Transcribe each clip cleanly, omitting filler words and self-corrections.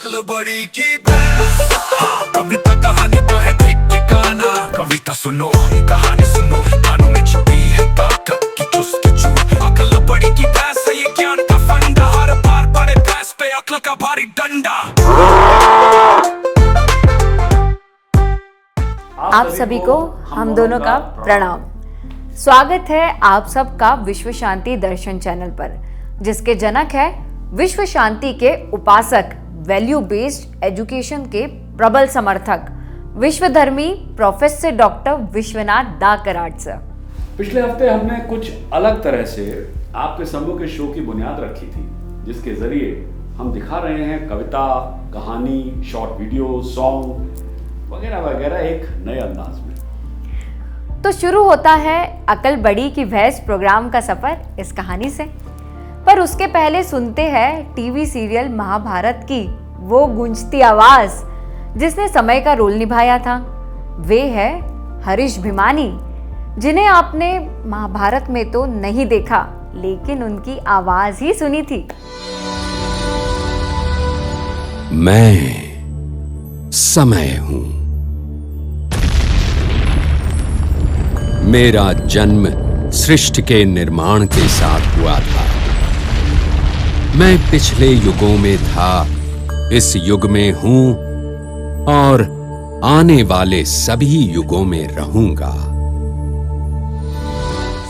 अक्ल बड़ी की भैंस। कविता कहानी तो है ठीक ठिकाना। कविता सुनो कहानी सुनो, कानों में छुपी है ताकत की चुस्की चूर। अक्ल बड़ी की भैंस है ये ज्ञान का फंडा, हर बार पड़े भैंस पे अक्ल का भारी डंडा। आप सभी को हम दोनों का प्रणाम। स्वागत है आप सबका विश्व शांति दर्शन चैनल पर, जिसके जनक है विश्व शांति के उपासक, वैल्यू बेस्ड एजुकेशन के प्रबल समर्थक, विश्वधर्मी प्रोफेसर डॉक्टर विश्वनाथ दा कराड सर। पिछले हफ्ते हमने कुछ अलग तरह से आपके समूह के शो की बुनियाद रखी थी, जिसके जरिए हम दिखा रहे हैं कविता, कहानी, शॉर्ट वीडियो, सॉन्ग वगैरह वगैरह एक नए अंदाज में। तो शुरू होता है अकल बड़ी की भैंस प्रोग्राम का सफर इस कहानी से। पर उसके पहले सुनते हैं टीवी सीरियल महाभारत की वो गूंजती आवाज जिसने समय का रोल निभाया था। वे है हरीश भिमानी, जिन्हें आपने महाभारत में तो नहीं देखा, लेकिन उनकी आवाज ही सुनी थी। मैं समय हूं। मेरा जन्म सृष्टि के निर्माण के साथ हुआ था। मैं पिछले युगों में था, इस युग में हूं और आने वाले सभी युगों में रहूंगा।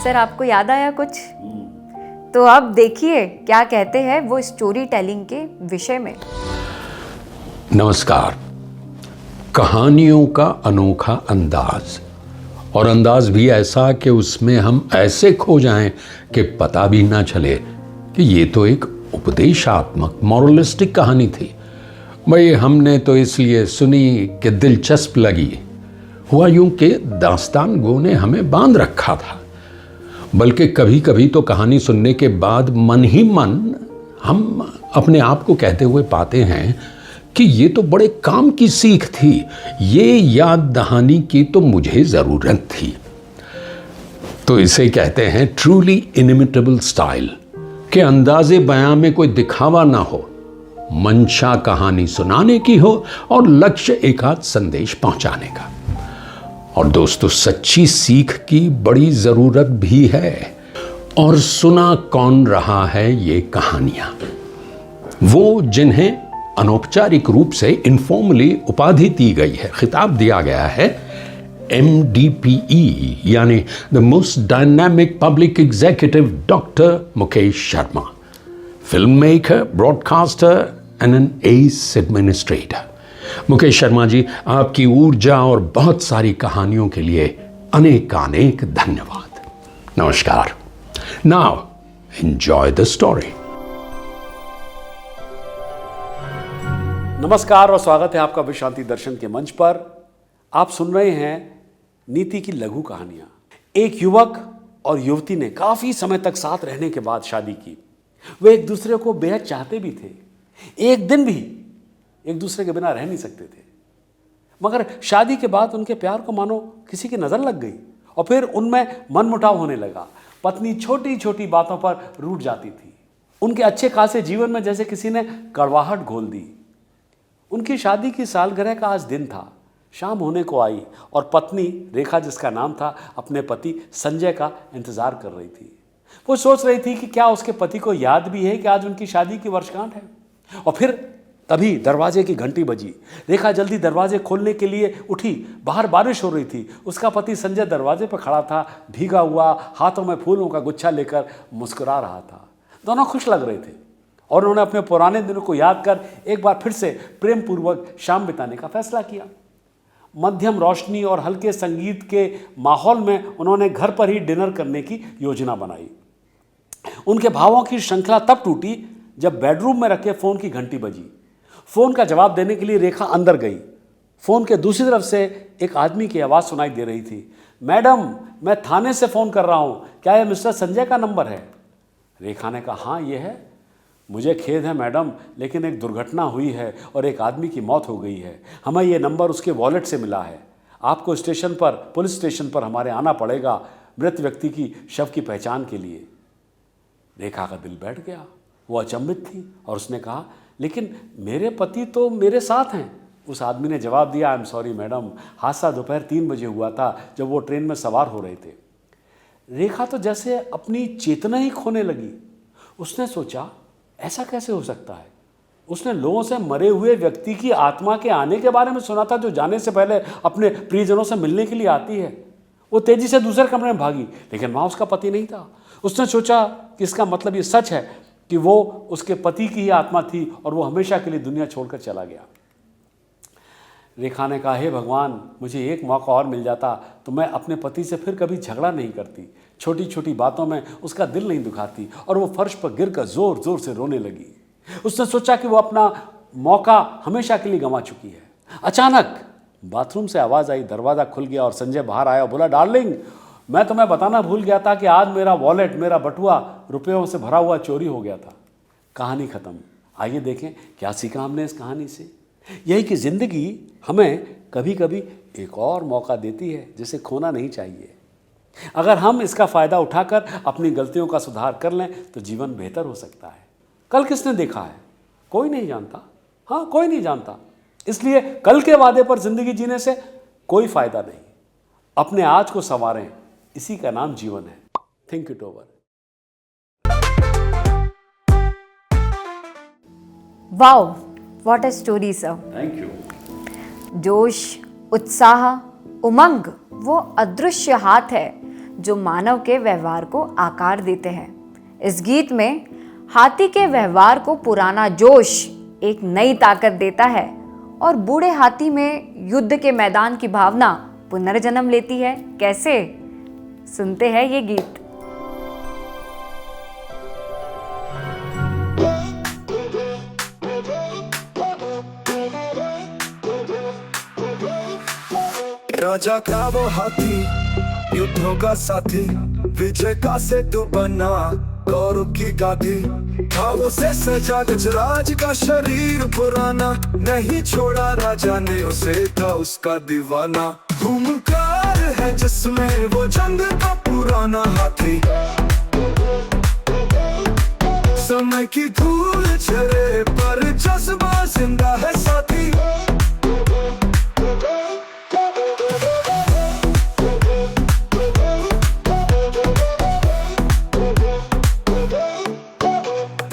सर, आपको याद आया कुछ? तो अब देखिए क्या कहते हैं वो स्टोरी टेलिंग के विषय में। नमस्कार। कहानियों का अनोखा अंदाज, और अंदाज भी ऐसा कि उसमें हम ऐसे खो जाएं कि पता भी ना चले कि ये तो एक उपदेशात्मक मॉरलिस्टिक कहानी थी। भाई, हमने तो इसलिए सुनी कि दिलचस्प लगी। हुआ यूं कि दास्तान गो ने हमें बांध रखा था। बल्कि कभी कभी तो कहानी सुनने के बाद मन ही मन हम अपने आप को कहते हुए पाते हैं कि ये तो बड़े काम की सीख थी, ये याद दहानी की तो मुझे जरूरत थी। तो इसे कहते हैं ट्रूली इनिमिटेबल स्टाइल, कि अंदाजे बयां में कोई दिखावा ना हो, मंशा कहानी सुनाने की हो और लक्ष्य एकाध संदेश पहुंचाने का। और दोस्तों, सच्ची सीख की बड़ी जरूरत भी है। और सुना कौन रहा है ये कहानियां? वो जिन्हें अनौपचारिक रूप से इनफॉर्मली उपाधि दी गई है, खिताब दिया गया है MDPE, यानी the most dynamic public executive, doctor Mukesh Sharma, film maker, broadcaster and an ace administrator. Mukesh Sharma ji, आपकी ऊर्जा और बहुत सारी कहानियों के लिए अनेकानेक धन्यवाद। नमस्कार। Now enjoy the story. नमस्कार और स्वागत है आपका विश्व शांति दर्शन के मंच पर। आप सुन रहे हैं नीति की लघु कहानियां। एक युवक और युवती ने काफी समय तक साथ रहने के बाद शादी की। वे एक दूसरे को बेहद चाहते भी थे, एक दिन भी एक दूसरे के बिना रह नहीं सकते थे। मगर शादी के बाद उनके प्यार को मानो किसी की नजर लग गई और फिर उनमें मनमुटाव होने लगा। पत्नी छोटी छोटी बातों पर रूठ जाती थी। उनके अच्छे खासे जीवन में जैसे किसी ने कड़वाहट घोल दी। उनकी शादी की सालगिरह का आज दिन था। शाम होने को आई और पत्नी रेखा, जिसका नाम था, अपने पति संजय का इंतजार कर रही थी। वो सोच रही थी कि क्या उसके पति को याद भी है कि आज उनकी शादी की वर्षगांठ है। और फिर तभी दरवाजे की घंटी बजी। रेखा जल्दी दरवाजे खोलने के लिए उठी। बाहर बारिश हो रही थी। उसका पति संजय दरवाजे पर खड़ा था, भीगा हुआ, हाथों में फूलों का गुच्छा लेकर मुस्कुरा रहा था। दोनों खुश लग रहे थे और उन्होंने अपने पुराने दिनों को याद कर एक बार फिर से प्रेम पूर्वक शाम बिताने का फैसला किया। मध्यम रोशनी और हल्के संगीत के माहौल में उन्होंने घर पर ही डिनर करने की योजना बनाई। उनके भावों की श्रृंखला तब टूटी जब बेडरूम में रखे फोन की घंटी बजी। फोन का जवाब देने के लिए रेखा अंदर गई। फोन के दूसरी तरफ से एक आदमी की आवाज़ सुनाई दे रही थी। मैडम, मैं थाने से फ़ोन कर रहा हूँ, क्या यह मिस्टर संजय का नंबर है? रेखा ने कहा, हाँ ये है। मुझे खेद है मैडम, लेकिन एक दुर्घटना हुई है और एक आदमी की मौत हो गई है। हमें यह नंबर उसके वॉलेट से मिला है। आपको स्टेशन पर, पुलिस स्टेशन पर हमारे आना पड़ेगा मृत व्यक्ति की शव की पहचान के लिए। रेखा का दिल बैठ गया। वो अचंभित थी और उसने कहा, लेकिन मेरे पति तो मेरे साथ हैं। उस आदमी ने जवाब दिया, आई एम सॉरी मैडम, हादसा दोपहर 3 बजे हुआ था जब वो ट्रेन में सवार हो रहे थे। रेखा तो जैसे अपनी चेतना ही खोने लगी। उसने सोचा ऐसा कैसे हो सकता है। उसने लोगों से मरे हुए व्यक्ति की आत्मा के आने के बारे में सुना था, जो जाने से पहले अपने प्रियजनों से मिलने के लिए आती है। वो तेजी से दूसरे कमरे में भागी, लेकिन वहाँ उसका पति नहीं था। उसने सोचा कि इसका मतलब ये सच है कि वो उसके पति की ही आत्मा थी और वो हमेशा के लिए दुनिया छोड़कर चला गया। रेखा ने कहा, हे भगवान, मुझे एक मौका और मिल जाता तो मैं अपने पति से फिर कभी झगड़ा नहीं करती, छोटी छोटी बातों में उसका दिल नहीं दुखाती। और वो फर्श पर गिरकर जोर जोर से रोने लगी। उसने सोचा कि वो अपना मौका हमेशा के लिए गंवा चुकी है। अचानक बाथरूम से आवाज़ आई, दरवाज़ा खुल गया और संजय बाहर आया और बोला, डार्लिंग, मैं तुम्हें बताना भूल गया था कि आज मेरा वॉलेट, मेरा बटुआ रुपयों से भरा हुआ चोरी हो गया था। कहानी ख़त्म। आइए देखें क्या सीखा हमने इस कहानी से। यही कि ज़िंदगी हमें कभी कभी एक और मौका देती है जिसे खोना नहीं चाहिए। अगर हम इसका फ़ायदा उठाकर अपनी गलतियों का सुधार कर लें तो जीवन बेहतर हो सकता है। कल किसने देखा है? कोई नहीं जानता। हाँ, कोई नहीं जानता। इसलिए कल के वादे पर जिंदगी जीने से कोई फायदा नहीं। अपने आज को संवारें, इसी का नाम जीवन है। Think it over. Wow, what a story sir. Thank you. जोश, उत्साह, उमंग वो अदृश्य हाथ है जो मानव के व्यवहार को आकार देते हैं। इस गीत में हाथी के व्यवहार को पुराना जोश एक नई ताकत देता है और बूढ़े हाथी में युद्ध के मैदान की भावना पुनर्जन्म लेती है। कैसे? सुनते हैं ये गीत। राजा का वो हाथी, युद्धों का साथी, विजय का सेतु बना गौरव की गादी। भावों से सजा गजराज का शरीर पुराना, नहीं छोड़ा राजा ने उसे, था उसका दीवाना। हुंकार है जिसमें वो जंग का पुराना हाथी, समय की धूल झरे पर जज्बा जिंदा है साथी।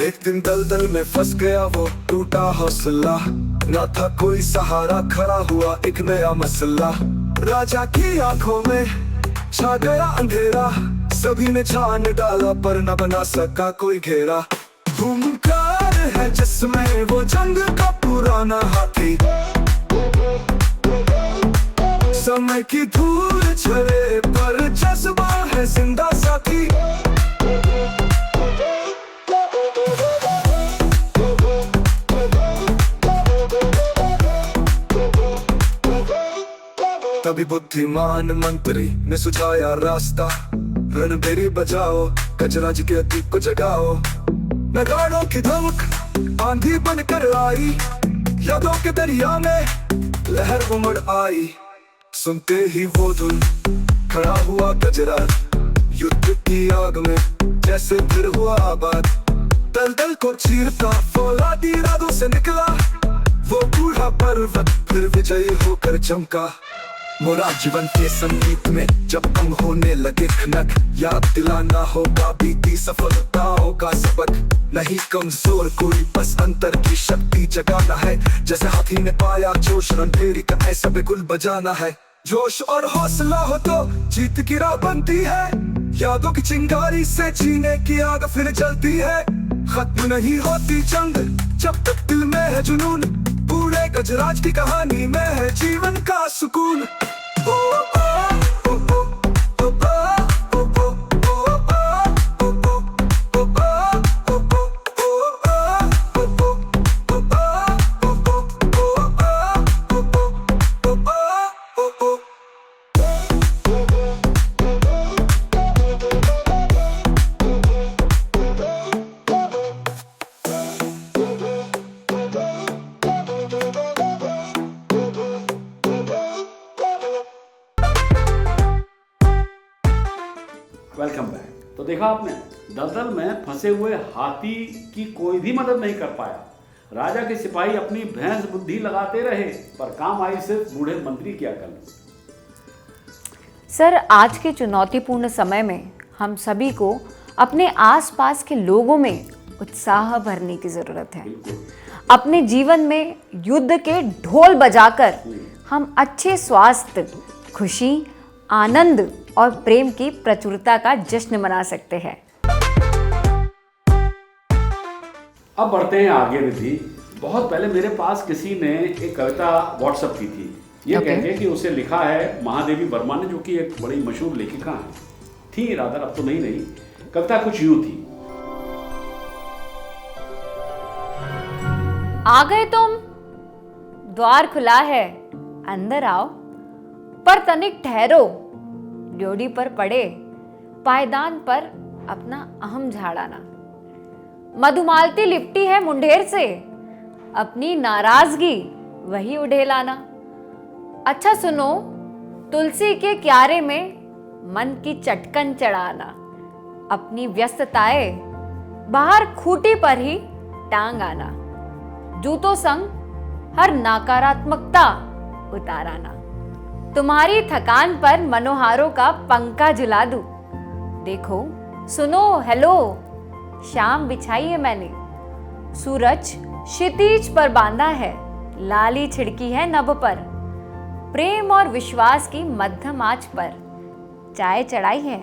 एक दिन दलदल में फंस गया वो, टूटा हौसला, ना था कोई सहारा, खड़ा हुआ एक नया मसला। राजा की आंखों में छा गया अंधेरा, सभी ने छान डाला पर न बना सका कोई घेरा। हुंकार है जिसमें वो जंग का पुराना हाथी, समय की धूल झरे पर जज्बा है जिंदा साथी। तभी बुद्धिमान मंत्री ने सुझाया रास्ता, रणभेरी बजाओ, गजराज के अतीत को जगाओ। नगाड़ों की धमक आंधी बनकर आई, यादों के दरिया में लहर उमड़ आई। सुनते ही वो धुन खड़ा हुआ गजराज, युद्ध की आग में जैसे फिर हुआ आबाद। दलदल को चीरता फौलादी इरादों से निकला, वो बूढ़ा पर्वत फिर विजयी होकर चमका। मोरा जीवन के संगीत में जब कम होने लगे खनक, याद दिलाना होगा बीती सफलताओं का सबक। नहीं कमजोर कोई, बस अंतर की शक्ति जगाना है। जैसे हाथी ने पाया जोश, रणभेरी का ऐसा बिगुल बजाना है। जोश और हौसला हो तो जीत की राह बनती है, यादों की चिंगारी से जीने की आग फिर जलती है। खत्म नहीं होती जंग जब तक दिल में है जुनून, बूढ़े गजराज की कहानी में है जीवन का सुकून। ओ, ओ, ओ, ओ, ओ, ओ, ओ, ओ, वेलकम बैक। तो देखा आपने, दलदल में फंसे हुए हाथी की कोई भी मदद नहीं कर पाया। राजा के सिपाही अपनी भैंस बुद्धि लगाते रहे, पर काम आई सिर्फ बूढ़े मंत्री की अकल। सर, आज के चुनौतीपूर्ण समय में हम सभी को अपने आसपास के लोगों में उत्साह भरने की जरूरत है। अपने जीवन में युद्ध के ढोल बजाकर हम अच्छे स्वास्थ्य, खुशी, आनंद और प्रेम की प्रचुरता का जश्न मना सकते हैं। अब बढ़ते हैं आगे रिद्धि। बहुत पहले मेरे पास किसी ने एक कविता व्हाट्सएप की थी, ये कह के कि उसे लिखा है महादेवी वर्मा ने, जो कि एक बड़ी मशहूर लेखिका है, थी रादर, अब तो नहीं रही। कविता कुछ यूं थी। आ गए तुम, द्वार खुला है, अंदर आओ, पर तनिक ठहरो, ड्योढ़ी पर पड़े, पायदान पर अपना अहम झाड़ाना। मधुमालती लिपटी है मुंडेर से, अपनी नाराजगी वही उड़ेलाना। अच्छा सुनो, तुलसी के क्यारे में मन की चटकन चढ़ाना। अपनी व्यस्तताएं बाहर खूंटी पर ही टांग आना। जूतों संग हर नकारात्मकता उताराना। तुम्हारी थकान पर मनोहारों का पंखा झुला दूं। देखो, सुनो, हेलो, शाम बिछाई है मैंने, सूरज क्षितिज पर बांधा है, लाली छिड़की है नभ पर, प्रेम और विश्वास की मध्यम आंच पर चाय चढ़ाई है,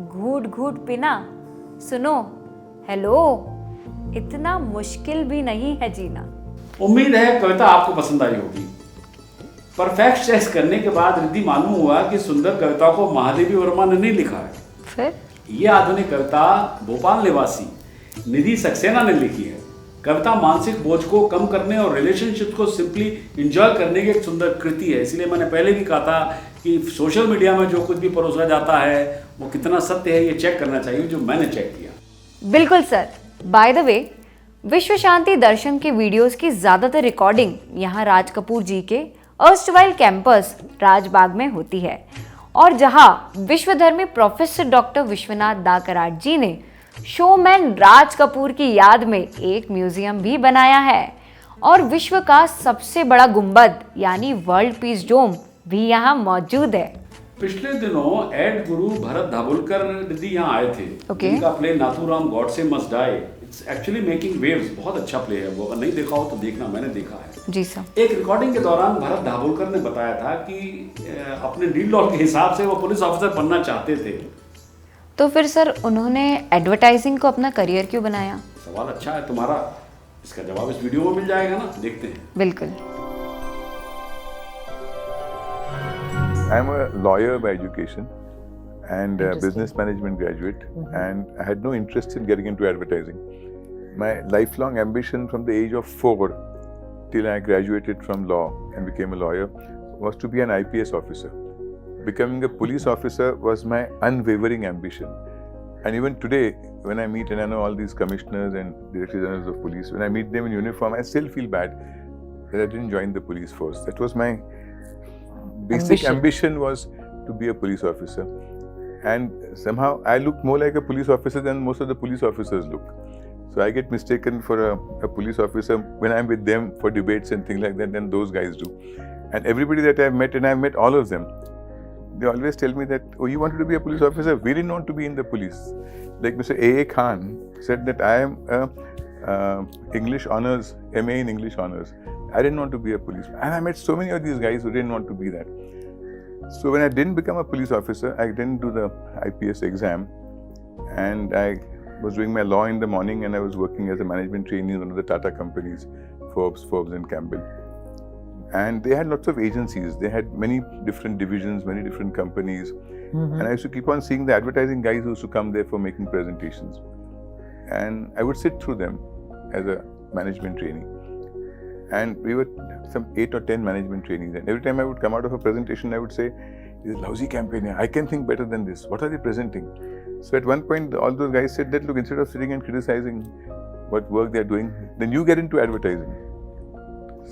घूट घूट पीना, सुनो, हेलो, इतना मुश्किल भी नहीं है जीना। उम्मीद है कविता आपको पसंद आई होगी। परफेक्ट चेस करने के बाद रिद्धि मालूम हुआ कि सुंदर कविता को महादेवी वर्मा ने नहीं लिखा है। फिर ये आधुनिक कविता भोपाल निवासी निधि सक्सेना ने लिखी है। कविता मानसिक बोझ को कम करने और रिलेशनशिप को सिंपली एंजॉय करने की एक सुंदर कृति है। इसलिए मैंने पहले भी कहा था कि सोशल मीडिया में जो कुछ भी परोसा जाता है वो कितना सत्य है, ये चेक करना चाहिए, जो मैंने चेक किया। बिल्कुल सर। बाय द वे, विश्व शांति दर्शन के वीडियोस की ज्यादातर रिकॉर्डिंग यहाँ राज कपूर जी के अर्स्टवाइल कैंपस राजबाग में होती है, और जहां विश्वधर्मी प्रोफेसर डॉक्टर विश्वनाथ दा कराट जी ने शोमैन राज कपूर की याद में एक म्यूजियम भी बनाया है, और विश्व का सबसे बड़ा गुंबद यानी वर्ल्ड पीस डोम भी यहाँ मौजूद है। पिछले दिनों एड गुरु भरत धाबुलकर दीदी यहाँ आए थे। Okay. उनका play Nathuram Godse must die, it's actually making waves, बहुत अच्छा प्ले है वो। अगर नहीं देखा हो तो देखना, मैंने देखा है जी सर। एक रिकॉर्डिंग के दौरान भरत धाबुलकर ने बताया था कि अपने डील लॉ के हिसाब से वो पुलिस ऑफिसर बनना चाहते थे। तो फिर सर उन्होंने एडवर्टाइजिंग को अपना करियर क्यों बनाया? सवाल अच्छा है तुम्हारा, इसका जवाब इस वीडियो में मिल जाएगा ना, देखते हैं। बिल्कुल। I am a lawyer by education and a business management graduate, and I had no interest in getting into advertising. My lifelong ambition from the age of 4 till I graduated from law and became a lawyer was to be an IPS officer. Becoming a police officer was my unwavering ambition. And even today, when I meet, and I know all these commissioners and director generals of police, when I meet them in uniform, I still feel bad that I didn't join the police force. That was my basic ambition was to be a police officer, and somehow I look more like a police officer than most of the police officers look. So I get mistaken for a police officer when I'm with them for debates and things like that than those guys do. And everybody that I've met, and I've met all of them, they always tell me that, oh, you wanted to be a police officer? We didn't want to be in the police. Like Mr. A.A. Khan said that I am a English honors, MA in English honors. I didn't want to be a policeman. And I met so many of these guys who didn't want to be that. So when I didn't become a police officer, I didn't do the IPS exam. And I was doing my law in the morning, and I was working as a management trainee in one of the Tata companies, Forbes and Campbell. And they had lots of agencies. They had many different divisions, many different companies. And I used to keep on seeing the advertising guys who used to come there for making presentations. And I would sit through them as a management trainee. And we were some 8 or 10 management trainees. And every time I would come out of a presentation, I would say, this is a lousy campaign. I can think better than this. What are they presenting? So at one point, all those guys said that, look, instead of sitting and criticizing what work they're doing, then you get into advertising.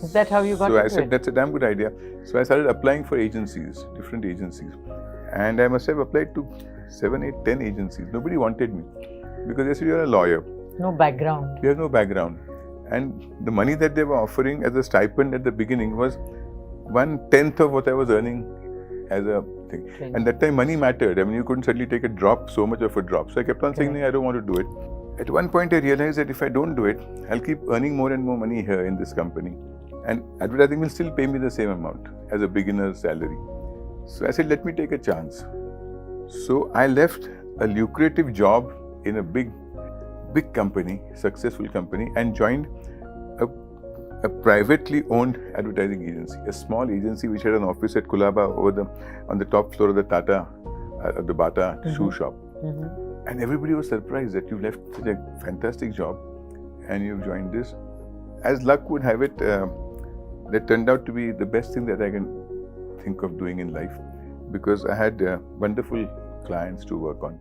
Is that how you got into it? So I said, that's a damn good idea. So I started applying for agencies, different agencies. And I must have applied to 7, 8, 10 agencies. Nobody wanted me because they said, you're a lawyer. No background. You have no background. And the money that they were offering as a stipend at the beginning was 1/10th of what I was earning as a thing. And that time money mattered. I mean, you couldn't suddenly take a drop, so much of a drop. So I kept on saying, "No, I don't want to do it." At one point, I realized that if I don't do it, I'll keep earning more and more money here in this company. And advertising will still pay me the same amount as a beginner's salary. So I said, let me take a chance. So I left a lucrative job in a big company, successful company, and joined a privately owned advertising agency, a small agency which had an office at Kulaba on the top floor of the Tata, the Bata shoe shop. And everybody was surprised that you left such a fantastic job and you've joined this. As luck would have it, that turned out to be the best thing that I can think of doing in life, because I had wonderful clients to work on.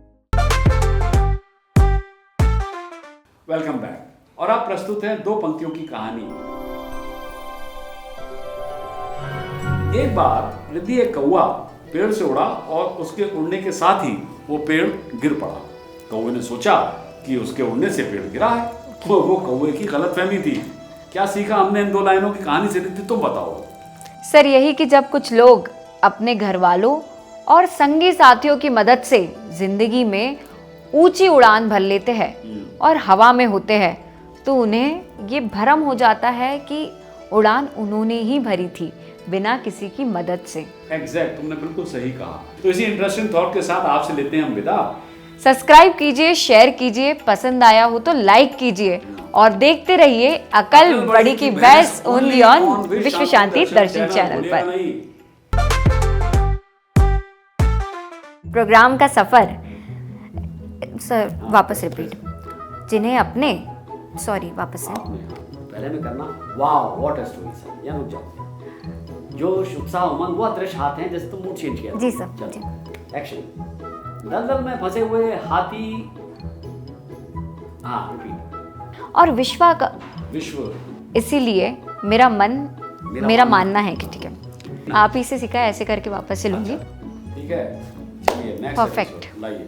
Welcome back. और आप प्रस्तुत हैं दो पंक्तियों की कहानी। एक बार रिद्धि एक कौवा पेड़ से उड़ा और उसके उड़ने के साथ ही वो पेड़ गिर पड़ा। कौवे ने सोचा कि उसके उड़ने से पेड़ गिरा है, तो वो कौवे की गलतफहमी थी। क्या सीखा हमने इन दो लाइनों की कहानी से, रिद्धि तुम बताओ। सर यही कि जब कुछ लोग अपने घर वालों और संगी साथियों की मदद से जिंदगी में ऊंची उड़ान भर लेते हैं और हवा में होते हैं, तो उन्हें ये भ्रम हो जाता है कि उड़ान उन्होंने ही भरी थी बिना किसी की मदद से। एग्जैक्ट, तुमने बिल्कुल सही कहा। तो इसी इंटरेस्टिंग थॉट के साथ आपसे लेते हैं हम विदा। सब्सक्राइब कीजिए, शेयर कीजिए, पसंद आया हो तो लाइक कीजिए और देखते रहिए अकल बड़ी की बहस ओनली ऑन विश्व शांति दर्शन चैनल पर। प्रोग्राम का सफर, सर वापस रिपीट, जिन्हें अपने वापस से पहले में करना। Wow what a story sir, यहाँ रुक जाओ। जोश उत्साह उमंग वो अदृश्य हाथ हैं जैसे तुम मूड चेंज किया। जी सर, चलो एक्शन। दलदल में फंसे हुए हाथी, हाँ रिपीट। और विश्व, इसीलिए मेरा मानना है कि ठीक है, आप ही से सीखा, ऐसे करके वापस से लूंगी। ठीक है, चलिए नेक्स्ट परफेक्ट। लाइए।